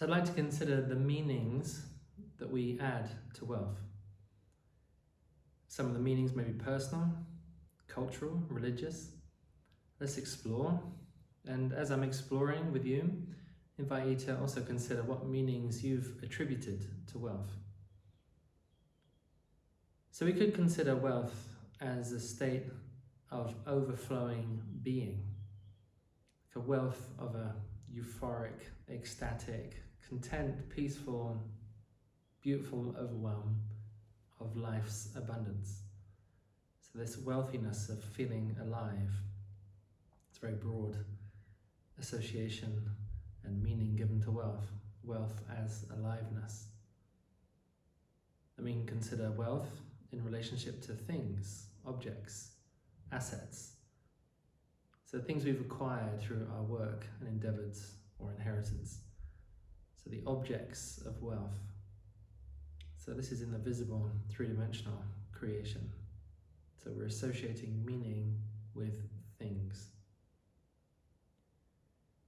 So I'd like to consider the meanings that we add to wealth. Some of the meanings may be personal, cultural, religious. Let's explore. And as I'm exploring with you, invite you to also consider what meanings you've attributed to wealth. So we could consider wealth as a state of overflowing being, like a wealth of a euphoric, ecstatic, content, peaceful, beautiful overwhelm of life's abundance. So this wealthiness of feeling alive, it's a very broad association and meaning given to wealth. Wealth as aliveness. And we can consider wealth in relationship to things, objects, assets. So things we've acquired through our work and endeavours or inheritance. So the objects of wealth. So this is in the visible, three-dimensional creation. So we're associating meaning with things.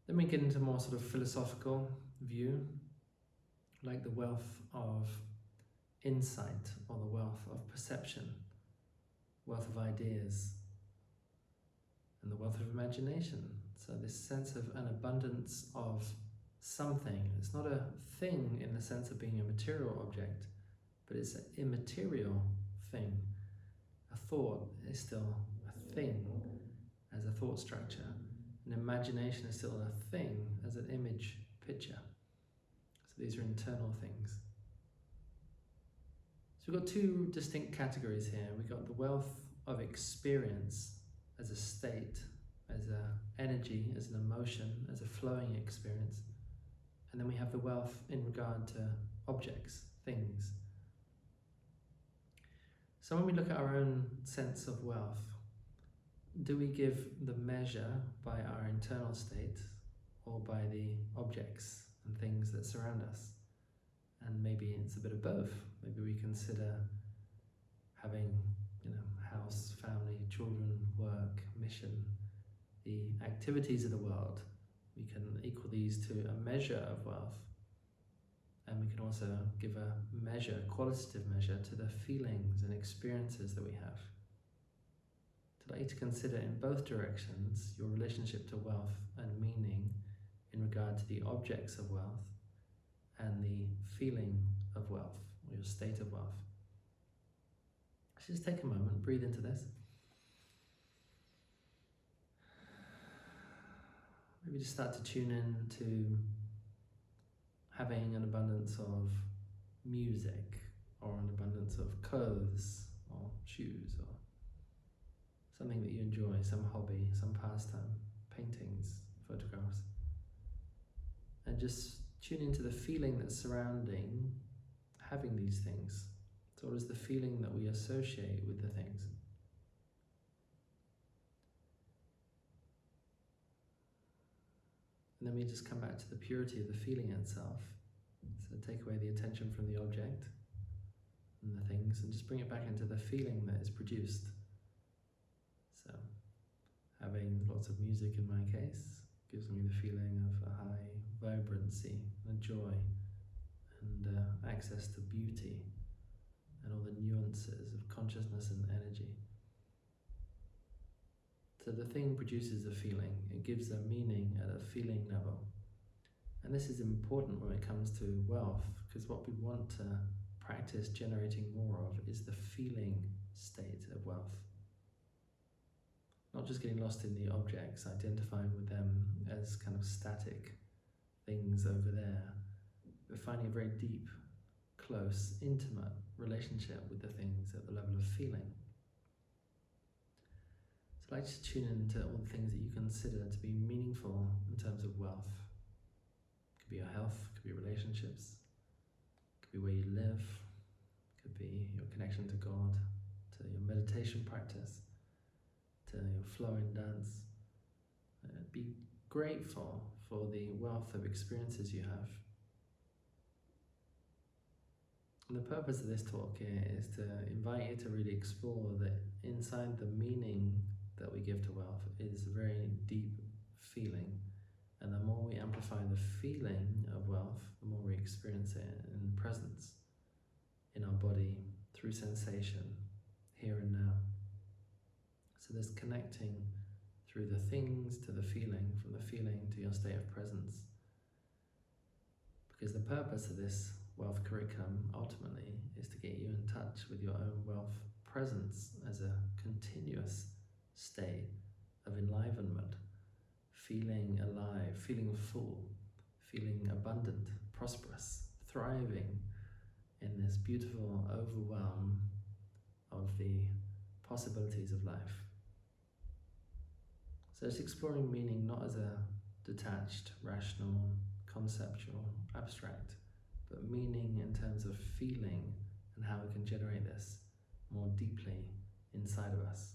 Then we get into more sort of philosophical view, like the wealth of insight or the wealth of perception, wealth of ideas, and the wealth of imagination. So this sense of an abundance of something. It's not a thing in the sense of being a material object, but it's an immaterial thing. A thought is still a thing as a thought structure. An imagination is still a thing as an image picture. So these are internal things. So we've got two distinct categories here. We've got the wealth of experience as a state, as an energy, as an emotion, as a flowing experience. And then we have the wealth in regard to objects, things. So when we look at our own sense of wealth, do we give the measure by our internal state or by the objects and things that surround us? And maybe it's a bit of both. Maybe we consider having, house, family, children, work, mission, the activities of the world. We can equal these to a measure of wealth. And we can also give a measure, qualitative measure, to the feelings and experiences that we have. I'd like you to consider in both directions your relationship to wealth and meaning in regard to the objects of wealth and the feeling of wealth, or your state of wealth. Let's just take a moment, breathe into this. Maybe just start to tune in to having an abundance of music, or an abundance of clothes, or shoes, or something that you enjoy, some hobby, some pastime, paintings, photographs. And just tune into the feeling that's surrounding having these things. So what is the feeling that we associate with the things? And then we just come back to the purity of the feeling itself. So take away the attention from the object and the things and just bring it back into the feeling that is produced. So having lots of music in my case gives me the feeling of a high vibrancy and joy and access to beauty and all the nuances of consciousness and energy. So the thing produces a feeling, it gives a meaning at a feeling level. And this is important when it comes to wealth, because what we want to practice generating more of is the feeling state of wealth. Not just getting lost in the objects, identifying with them as kind of static things over there, but finding a very deep, close, intimate relationship with the things at the level of feeling. So I'd like to tune into all the things that you consider to be meaningful in terms of wealth. It could be your health, it could be relationships, it could be where you live, it could be your connection to God, to your meditation practice, to your flowing dance. Be grateful for the wealth of experiences you have. And the purpose of this talk here is to invite you to really explore that inside the meaning that we give to wealth is a very deep feeling. And the more we amplify the feeling of wealth, the experience it in presence, in our body, through sensation, here and now. So there's connecting through the things to the feeling, from the feeling to your state of presence. Because the purpose of this wealth curriculum ultimately is to get you in touch with your own wealth presence as a continuous state of enlivenment, feeling alive, feeling full, feeling abundant, prosperous, thriving in this beautiful overwhelm of the possibilities of life. So it's exploring meaning not as a detached, rational, conceptual, abstract, but meaning in terms of feeling and how we can generate this more deeply inside of us.